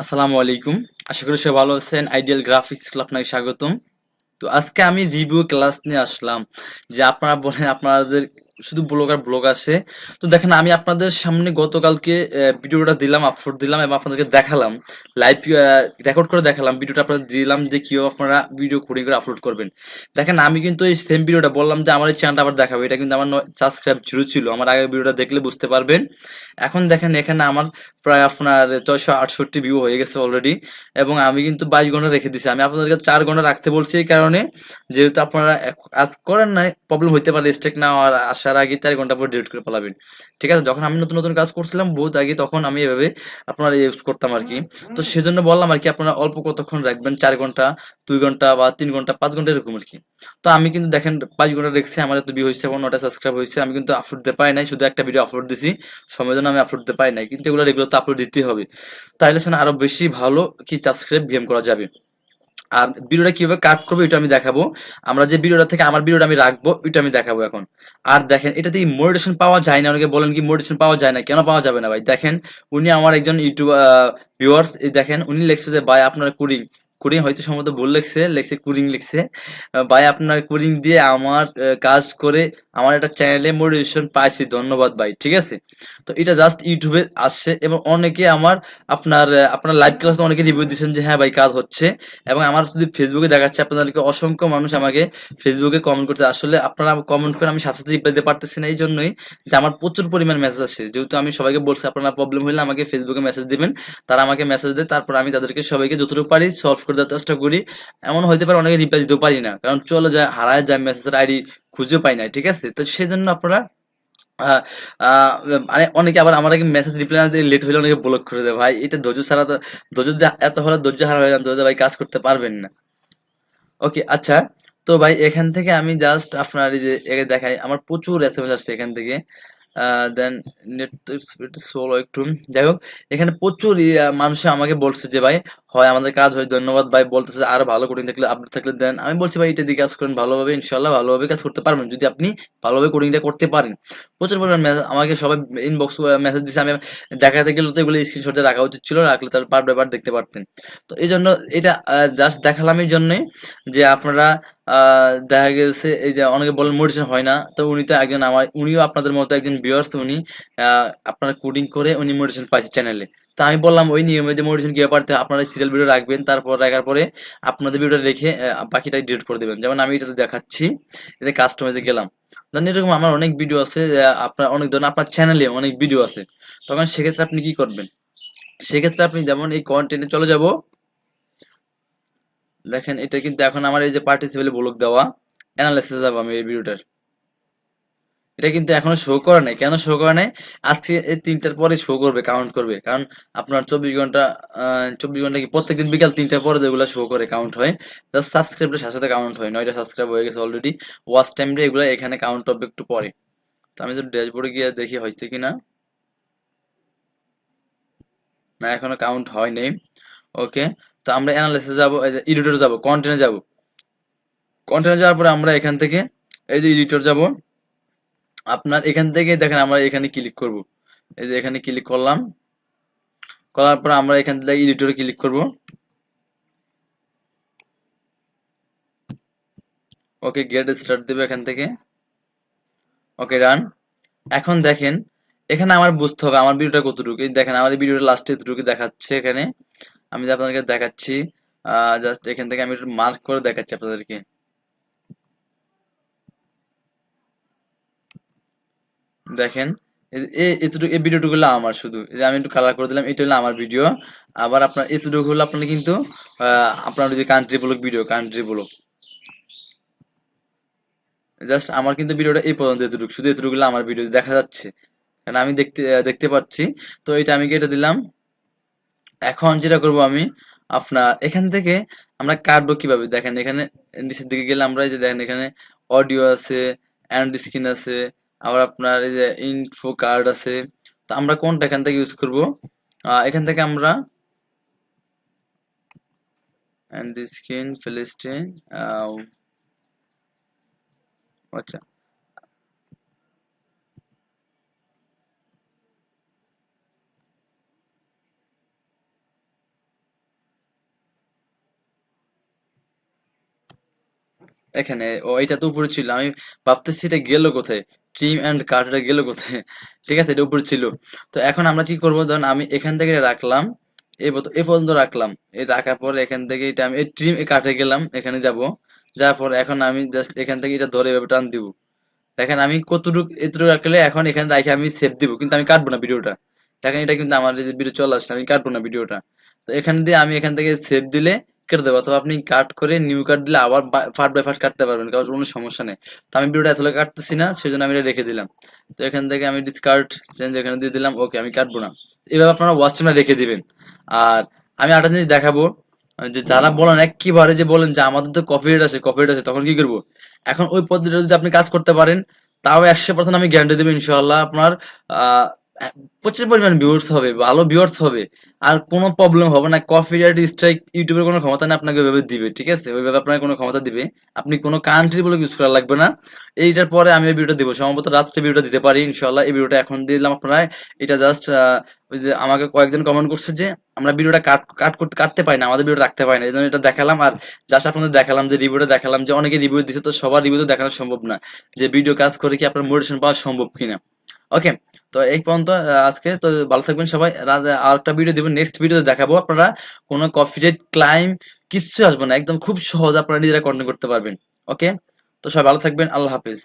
আসসালামু আলাইকুম। আশা করি সবাই ভালো আছেন। আইডিয়াল গ্রাফিক্স স্কুলে আপনাকে স্বাগতম। তো আজকে আমি রিভিউ ক্লাস নিয়ে আসলাম যে আপনারা বলেন আপনাদের শুধু ব্লগ আর ব্লগ আসে। তো দেখেন আমি আপনাদের সামনে গতকালকে ভিডিওটা দিলাম, আপলোড দিলাম এবং আপনাদেরকে দেখালাম লাইভ রেকর্ড করে দেখালাম ভিডিওটা আপনাদের দিলাম যে কিভাবে আপনারা ভিডিও কোডিং করে আপলোড করবেন। দেখেন আমি কিন্তু এই সেম ভিডিওটা বললাম যে আমার এই চ্যানেলটা আবার দেখাবো, এটা কিন্তু আমার সাবস্ক্রাইব জিরো ছিল, আমার আগের ভিডিওটা দেখলে বুঝতে পারবেন। এখন দেখেন এখানে আমার প্রায় আপনার 668 ভিউ হয়ে গেছে অলরেডি এবং আমি কিন্তু 22 ঘন্টা রেখে দিছি। আমি আপনাদেরকে 4 ঘন্টা রাখতে বলছি এই কারণে, যেহেতু আপনারা কাজ করেন নাই, প্রবলেম হইতে পারে স্টেক না হওয়ার আসার আগে 4 ঘন্টা পর ডিলিট করে ফেলাবেন। ঠিক আছে, যখন আমি নতুন নতুন কাজ করছিলাম বহুত আগে, তখন আমি এভাবে আপনারা ইউজ করতাম আর কি। তো সেজন্য বললাম আর কি আপনারা অল্প কতক্ষণ রাখবেন, 4 ঘন্টা, 2 ঘন্টা বা 3 ঘন্টা, 5 ঘন্টা এরকম আর কি। তো আমি কিন্তু দেখেন 22 ঘন্টা রেখেছি, আমার এত ভিউ হয়েছে এবং 9টা সাবস্ক্রাইব হয়েছে। আমি কিন্তু আপলোড দিতে পারি নাই, শুধু একটা ভিডিও আপলোড দিছি, সময়ের জন্য আমি আপলোড দিতে পারি নাই, কিন্তু এগুলো রেগুলার তো আপলোড দিতেই হবে। তাইলে শোনা আরো বেশি ভালো কি সাবস্ক্রাইব গেম করা যাবে। আর ভিডিওটা কিভাবে কাট করবো এটা আমি দেখাবো। আমরা যে ভিডিওটা থেকে আমার ভিডিওটা আমি রাখবো ওইটা আমি দেখাবো এখন। আর দেখেন এটাতে মোটিভেশন পাওয়া যায় না, অনেকে বলেন কি মোটিভেশন পাওয়া যায় না, কেন পাওয়া যাবে না ভাই? দেখেন উনি আমার একজন ইউটিউব ভিউয়ার্স, দেখেন উনি লিখছে যে ভাই আপনার কুড়িং কুড়িং হয়তো সম্ভবত ভুল লিখছে, লিখছে কুড়িং লিখছে। ভাই আপনার কুড়িং দিয়ে আমার কাজ করে আমার একটা চ্যানেলে মোটিভেশন পাইছি, ধন্যবাদ ভাই। ঠিক আছে, তো এটা জাস্ট ইউটিউবে আসছে এবং অনেকে আমার আপনার লাইভ ক্লাস অনেকে রিভিউ দিচ্ছেন যে হ্যাঁ ভাই কাজ হচ্ছে। এবং আমার যদি ফেসবুকে দেখাচ্ছে আপনাদেরকে, অসংখ্য মানুষ আমাকে ফেসবুকে কমেন্ট করছে। আসলে আপনারা কমেন্ট করে আমি সাথে সাথে রিপ্লাই দিতে পারতেছি না, এই জন্যই যে আমার প্রচুর পরিমাণ মেসেজ আসে। যেহেতু আমি সবাইকে বলছি আপনারা প্রবলেম হলে আমাকে ফেসবুকে মেসেজ দিবেন, তারা আমাকে মেসেজ দেয়, তারপর আমি তাদেরকে সবাইকে যতটুকু পারি সলভ করে দেওয়ার চেষ্টা করি। এমন হইতে পারে অনেকে রিপ্লাই দিতেও পারি না, কারণ চলে যায়, হারায় যায়, মেসেজের আইডি খুঁজে পাই না। ঠিক আছে, তো সেজন্য আপনারা আহ, আহ, মানে অনেকে আবার আমার মেসেজ রিপ্লাই না দিয়ে লেট হলে অনেকে ব্লক করে দেয়। ভাই এটা ধৈর্য ছাড়া তো, ধৈর্য এত হলে ধৈর্য হারা হয়ে যান, তো ভাই কাজ করতে পারবেন না। ওকে, আচ্ছা। তো ভাই এখান থেকে আমি জাস্ট আপনার এই যে একে দেখাই, আমার প্রচুর এসএমএস আসছে এখান থেকে। দেন নেট স্লো একটু। যাই হোক, এখানে প্রচুর মানুষ আমাকে বলছে যে ভাই হয় আমাদের কাজ হয়, ধন্যবাদ ভাই, বলতেছে আরো ভালো কোডিং থাকলে আপডেট থাকলে দেন। আমি বলছি ভাই এটা দিয়ে কাজ করেন ভালোভাবে, ইনশাল্লাহ ভালোভাবে কাজ করতে পারবেন যদি আপনি ভালোভাবে কোডিংটা করতে পারেন। প্রচুর পরিমাণ আমাকে সবাই ইনবক্স মেসেজ দিচ্ছে। আমি দেখাতে গেলে তো এগুলো স্ক্রিনশটে রাখা উচিত ছিল, রাখলে তার পার্ট বাই পার্ট দেখতে পারতেন। তো এই জন্য এটা জাস্ট দেখালাম এই জন্যই যে আপনারা দেখা গেছে এই যে অনেকে বলেন মোটিভেশন হয় না, তো উনি তো একজন আমার, উনিও আপনাদের মতো একজন ভিউয়ার্স, উনি আপনার কোডিং করে উনি মোটিভেশন পাইছে চ্যানেলে। তো আমি বললাম ওই নিয়মে যে মোটিভেশন কিভাবে পারতে হয়, আপনারা সিরিয়াল ভিডিও রাখবেন, তারপর রাখার পরে আপনাদের ভিডিওটা রেখে বাকিটা ডিলিট করে দেবেন। যেমন আমি এটাতে দেখাচ্ছি, এতে কাস্টমাইজে গেলাম, ধরেন এরকম আমার অনেক ভিডিও আছে, আপনার অনেক ধরনের আপনার চ্যানেলে অনেক ভিডিও আছে। তখন সেক্ষেত্রে আপনি কি করবেন, সেক্ষেত্রে আপনি যেমন এই কন্টেন্টে চলে যাব। দেখেন এটা কিন্তু এখন আমার এই যে পার্টিসিপেলে ব্লক দেওয়া, অ্যানালাইসিসে যাবো আমি এই ভিডিওটার। এটা কিন্তু এখনো শো করে নাই, কেন শো করে নাই? আজকে এই 3টার পরে শো করবে, কাউন্ট করবে, কারণ আপনার 24 ঘন্টা, 24 ঘন্টা কি প্রত্যেকদিন বিকাল 3টার পরে যেগুলো শো করে কাউন্ট হয়, জাস্ট সাবস্ক্রাইবের সাথে সাথে কাউন্ট হয়। 9টা সাবস্ক্রাইব হয়ে গেছে অলরেডি, ওয়াচ টাইম রে এগুলো এখানে কাউন্ট হবে একটু পরে। তো আমি যদি ড্যাশবোর্ডে গিয়ে দেখি হয়েছে কিনা, না এখনো কাউন্ট হয় নাই। ওকে, তো আমরা অ্যানালাইসিস যাবো, এডিটরে যাবো, কন্টেন্টে যাবো। কন্টেন্টে যাওয়ার পরে আমরা এখান থেকে এই যে এডিটর যাব, আপনার এখান থেকে দেখেন আমরা এখানে ক্লিক করব। এই যে এখানে ক্লিক করলাম, করার পর আমরা এখান থেকে এডিটরে ক্লিক করব। ওকে, গেট স্টার্ট দেবে এখান থেকে। ওকে, রান। এখন দেখেন এখানে আমার বুঝতে হবে আমার ভিডিওটা কতটুকু। এই দেখেন আমার এই ভিডিওটা লাস্টে এতটুকু দেখাচ্ছে এখানে, আমি যে আপনাদেরকে দেখাচ্ছি। জাস্ট এখান থেকে আমি একটু মার্ক করে দেখাচ্ছি আপনাদেরকে। দেখেন এতটুকু, এই ভিডিওটুকু হলো আমার, শুধু এই যে আমি একটু কালার করে দিলাম, এটা হলো আমার ভিডিও। আবার আপনার এতটুকু হলো আপনার কিন্তু আপনার ওই যে country block video, country block. Just আমার কিন্তু ভিডিওটা এই পর্যন্ত এতটুকু, শুধু এতটুকু হলো আমার ভিডিও দেখা যাচ্ছে, কারণ আমি দেখতে দেখতে পাচ্ছি। তো এটা আমি কেটে দিলাম। এখন যেটা করব আমি, আপনার এখান থেকে আমরা কাটবো কিভাবে, দেখেন এখানে নিচের দিকে গেলে আমরা এই যে দেখেন এখানে অডিও আছে, অ্যান্ড স্ক্রিন আছে, আবার আপনার এই যে ইনফো কার্ড আছে। তো আমরা কোনটা এখান থেকে ইউজ করব? এখান থেকে আমরা অ্যান্ড স্ক্রিন ফিলিস্টিন, আচ্ছা, এখানে ও এটা তো উপরে ছিল, আমি ভাবতেছি এটা গেল কোথায়, ট্রিম অ্যান্ড কাট এটা গেল কোথায়। ঠিক আছে, এটা উপরে ছিল। তো এখন আমরা কি করবো, ধরুন আমি এখান থেকে রাখলাম, এই পর্যন্ত রাখলাম, এই রাখার পরে এখান থেকে এটা আমি এই ট্রিম কাটে গেলাম, এখানে যাব, যাওয়ার পর এখন আমি জাস্ট এখান থেকে এটা ধরে এভাবে টান দিব। দেখেন আমি কতটুকু এতটুকু রাখলে এখন এখানে রাখে আমি সেভ দিব, কিন্তু আমি কাটবো না ভিডিওটা। দেখেন এটা কিন্তু আমার এই যে ভিডিও চলে আসছে, আমি কাটবো না ভিডিওটা। তো এখান দিয়ে আমি এখান থেকে সেভ দিলে কেটে দেবো, অথবা আপনি কাট করে নিউ কাট দিলে আবার পার্ট বাই পার্ট কাটতে পারবেন, কারণ কোনো সমস্যা নেই। তো আমি ভিডিওটা এতলে কাটতেছি না, সেই জন্য আমি এটা রেখে দিলাম। তো এখান থেকে আমি ডিসকার্ড চেঞ্জ এখানে দিয়ে দিলাম, ওকে আমি কাটবো না। এভাবে আপনারা ওয়াচ টাইমটা রেখে দিবেন। আর আমি আরেকটা জিনিস দেখাবো, যে যারা বলেন একেবারে যে বলেন যে আমাদের তো কপি রেট আছে, তখন কি করবো? এখন ওই পদ্ধতিটা যদি আপনি কাজ করতে পারেন, তাও 100% আমি গ্যারান্টি দেবো ইনশাআল্লাহ আপনার আহ, প্রচুর পরিমাণ ভিউয়ার্স হবে, ভালো ভিউয়ার্স হবে, আর কোনো প্রবলেম হবে না। কপিরাইট স্ট্রাইক ইউটিউবের কোনো ক্ষমতা নেই আপনাকে ওইভাবে দিবে, ঠিক আছে, ওইভাবে আপনাকে কোনো ক্ষমতা দিবে, আপনি কোনো কান্ট্রি বলে ইউজ করা লাগবে না। এইটার পরে আমি এই ভিডিওটা দিব, সম্ভবত রাত্রে ভিডিওটা দিতে পারি ইনশাআল্লাহ। এই ভিডিওটা এখন দিলাম আপনারা, এটা জাস্ট ওই যে আমাকে কয়েকজন কমেন্ট করছে যে আমরা ভিডিওটা কাটতে পারি না, আমাদের ভিডিও রাখতে পারি না, এই জন্য এটা দেখালাম। আর জাস্ট আপনাদের দেখালাম, যে রিভিউটা দেখালাম, যে অনেকে রিভিউ দিচ্ছে, তো সবার রিভিউ তো দেখানো সম্ভব না, যে ভিডিও কাজ করে কি আপনার মোটিভেশন পাওয়া সম্ভব কিনা। ওকে, তো এই পর্যন্ত আজকে তো, ভালো থাকবেন সবাই। আর একটা ভিডিও দিব, নেক্সট ভিডিওতে দেখাবো আপনারা কোনো কপিরাইট ক্লাইম কিচ্ছু আসবে না, একদম খুব সহজ আপনারা নিজেরা কন্টেন্ট করতে পারবেন। ওকে, তো সবাই ভালো থাকবেন, আল্লাহ হাফেজ।